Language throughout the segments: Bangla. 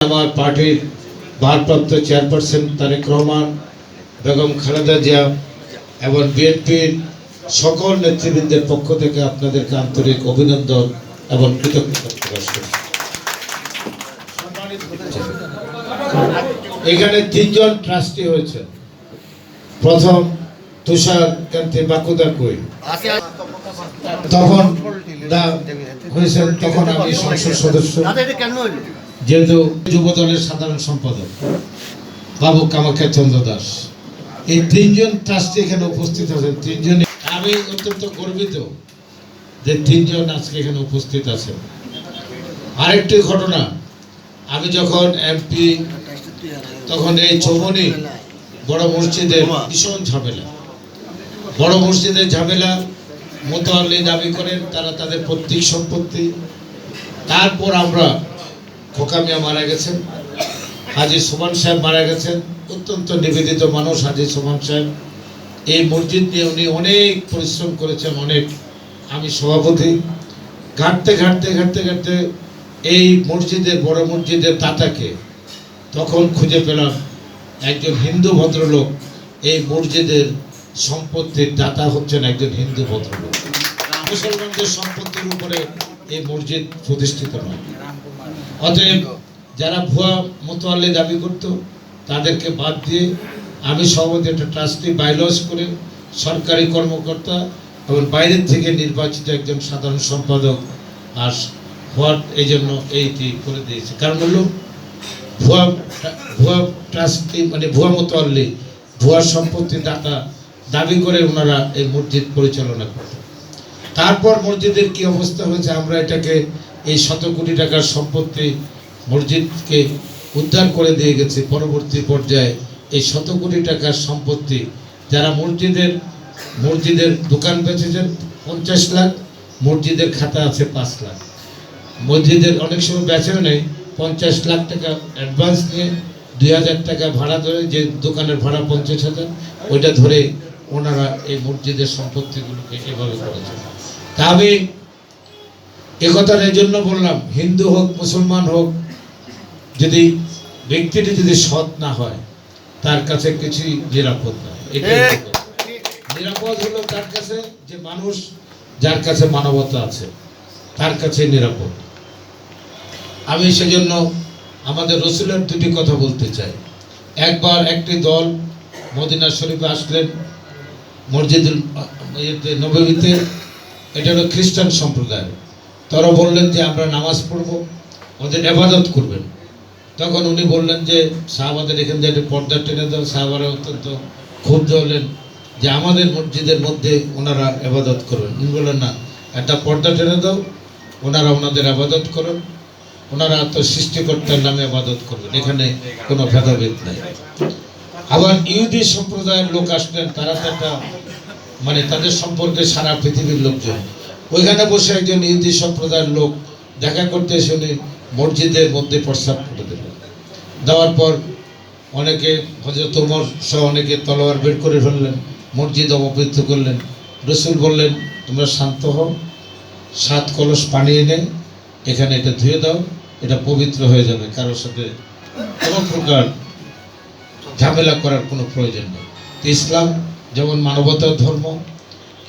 আমার পার্টির ভারপ্রাপ্ত চেয়ারপারসন তারেক রহমান, বেগম খালেদা জিয়া এবং বিএনপির সকল নেতৃবৃন্দের পক্ষ থেকে আপনাদেরকে আন্তরিক অভিনন্দন এবং কৃতজ্ঞতা প্রকাশ করি। এখানে তিনজন ট্রাস্টি হয়েছে। প্রথম তুষার কান্তি বাকুদা কই তখন হয়েছেন, তখন আমি সংসদ সদস্য, যেহেতু যুব দলের সাধারণ সম্পাদক বাবু কামাখ্যা চন্দ্র দাস। এই তিনজন ট্রাস্টি এখানে উপস্থিত আছেন। তিনজনই আমি অত্যন্ত গর্বিত যে তিনজন আজকে এখানে উপস্থিত আছেন। আরেকটি ঘটনা, আমি যখন এমপি তখন এই চৌমনি বড় মসজিদের ভীষণ ঝামেলা, বড় মসজিদের ঝামেলা মোতাল্লি দাবি করেন তারা তাদের পৈতৃক সম্পত্তি। তারপর আমরা খোকা মিয়া মারা গেছেন, হাজী সুমন সাহেব মারা গেছেন, অত্যন্ত নিবেদিত মানুষ হাজী সুমন সাহেব। এই মসজিদ নিয়ে উনি অনেক পরিশ্রম করেছেন, অনেক। আমি সভাপতি, ঘাটতে ঘাটতে ঘাটতে ঘাটতে এই মসজিদের বড় মসজিদের দাতাকে তখন খুঁজে পেলাম। একজন হিন্দু ভদ্রলোক এই মসজিদের সম্পত্তির দাতা হচ্ছেন একজন হিন্দু ভদ্রলোক। মুসলমানদের সম্পত্তির উপরে এই মসজিদ প্রতিষ্ঠিত নয়। অতএব যারা ভুয়া মোতাল্লি দাবি করত তাদেরকে বাদ দিয়ে আমি সভাপতি একটা ট্রাস্টি বাইলস করে সরকারি কর্মকর্তা এবং বাইরের থেকে নির্বাচিত একজন সাধারণ সম্পাদক আর হওয়ার এই জন্য এইটি করে দিয়েছে। কারণ হলো ভুয়া ভুয়া ট্রাস্টি মানে ভুয়া মোতাল্লি, ভুয়া সম্পত্তি দাতা দাবি করে ওনারা এই মসজিদ পরিচালনা করত। তারপর মসজিদের কি অবস্থা হয়েছে, আমরা এটাকে এই 100 কোটি টাকার সম্পত্তি মসজিদকে উদ্ধার করে দিয়ে গেছে। পরবর্তী পর্যায়ে এই 100 কোটি টাকার সম্পত্তি যারা মসজিদের দোকান বেচেছেন 50 লাখ, মসজিদের খাতা আছে 5 লাখ। মসজিদের অনেক সময় বেচেও নেই, 50 লাখ টাকা অ্যাডভান্স নিয়ে 2000 টাকা ভাড়া ধরে, যে দোকানের ভাড়া 50,000, ওইটা ধরে ওনারা এই মসজিদের সম্পত্তিগুলোকে এভাবে করেছেন। তা আমি একথার এই জন্য বললাম, হিন্দু হোক মুসলমান হোক, যদি ব্যক্তিটি যদি সৎ না হয় তার কাছে কিছুই নিরাপদ নয়। নিরাপদ হলো তার কাছে যে মানুষ, যার কাছে মানবতা আছে, তার কাছে নিরাপদ। আমি সেজন্য আমাদের রসুলের দুটি কথা বলতে চাই। একবার একটি দল মদিনা শরীফে আসলেন, মসজিদুল নববীতে, এটা হলো খ্রিস্টান সম্প্রদায়। তারা বললেন যে আমরা নামাজ পড়ব, ওদের ইবাদত করবেন। তখন উনি বললেন যে সাহাবাদের এখান থেকে একটা পর্দা টেনে দাও। সাহাবারা অত্যন্ত ক্ষুব্ধ হলেন যে আমাদের মসজিদের মধ্যে ওনারা ইবাদত করবেন। উনি বললেন না, একটা পর্দা টেনে দাও, ওনারা ওনাদের ইবাদত করেন, ওনারা তো সৃষ্টিকর্তার নামে ইবাদত করবেন, এখানে কোনো ভেদাভেদ নাই। আবার ইহুদি সম্প্রদায়ের লোক আসলেন, তারা তো একটা মানে তাদের সম্পর্কে সারা পৃথিবীর লোকজন। ওইখানে বসে একজন ইহুদি সম্প্রদায়ের লোক দেখা করতে এসে উনি মসজিদের মধ্যে প্রস্রাব করে দিলেন। দেওয়ার পর অনেকে, হযরত ওমর সহ অনেকে তলোয়ার বের করে ফেললেন, মসজিদ অপবিত্র করলেন। রসুল বললেন, তোমরা শান্ত হও, 7 কলস পানি এনে এখানে এটা ধুয়ে দাও, এটা পবিত্র হয়ে যাবে, কারোর সাথে কোনো প্রকার ঝামেলা করার কোনো প্রয়োজন নেই। ইসলাম যেমন মানবতার ধর্ম,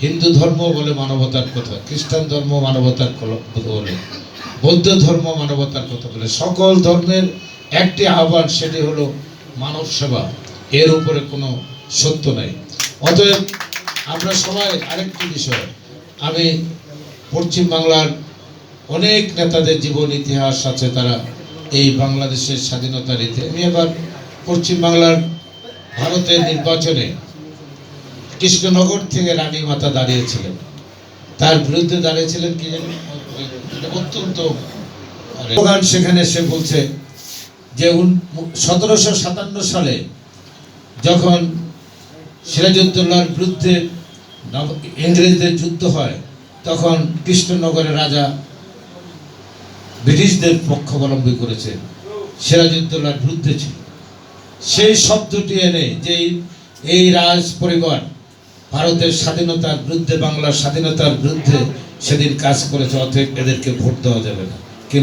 হিন্দু ধর্ম বলে মানবতার কথা, খ্রিস্টান ধর্ম মানবতার কথা বলে, বৌদ্ধ ধর্ম মানবতার কথা বলে। সকল ধর্মের একটি আহ্বান, সেটি হলো মানব সেবা, এর উপরে কোনো সত্য নাই। অতএব আমরা সবাই, আরেকটি বিষয়, আমি পশ্চিম বাংলার অনেক নেতাদের জীবন ইতিহাস আছে, তারা এই বাংলাদেশের স্বাধীনতার ইতিহাস। আমি এবার পশ্চিম বাংলার ভারতের নির্বাচনে কৃষ্ণনগর থেকে রানী মাতা দাঁড়িয়েছিলেন, তার বিরুদ্ধে দাঁড়িয়েছিলেন কি জানেন, অত্যন্ত সেখানে সে বলছে যে 1757 সালে যখন সিরাজউদ্দৌলার বিরুদ্ধে ইংরেজদের যুদ্ধ হয়, তখন কৃষ্ণনগরের রাজা ব্রিটিশদের পক্ষাবলম্বী করেছে, সিরাজউদ্দৌলার বিরুদ্ধে ছিল। সেই শব্দটি এনে যে এই রাজ পরিবার ভারতের স্বাধীনতার বিরুদ্ধে, বাংলার স্বাধীনতার বিরুদ্ধে সেদিন কাজ করেছে, অতএব এদেরকে ভোট দেওয়া যাবে না।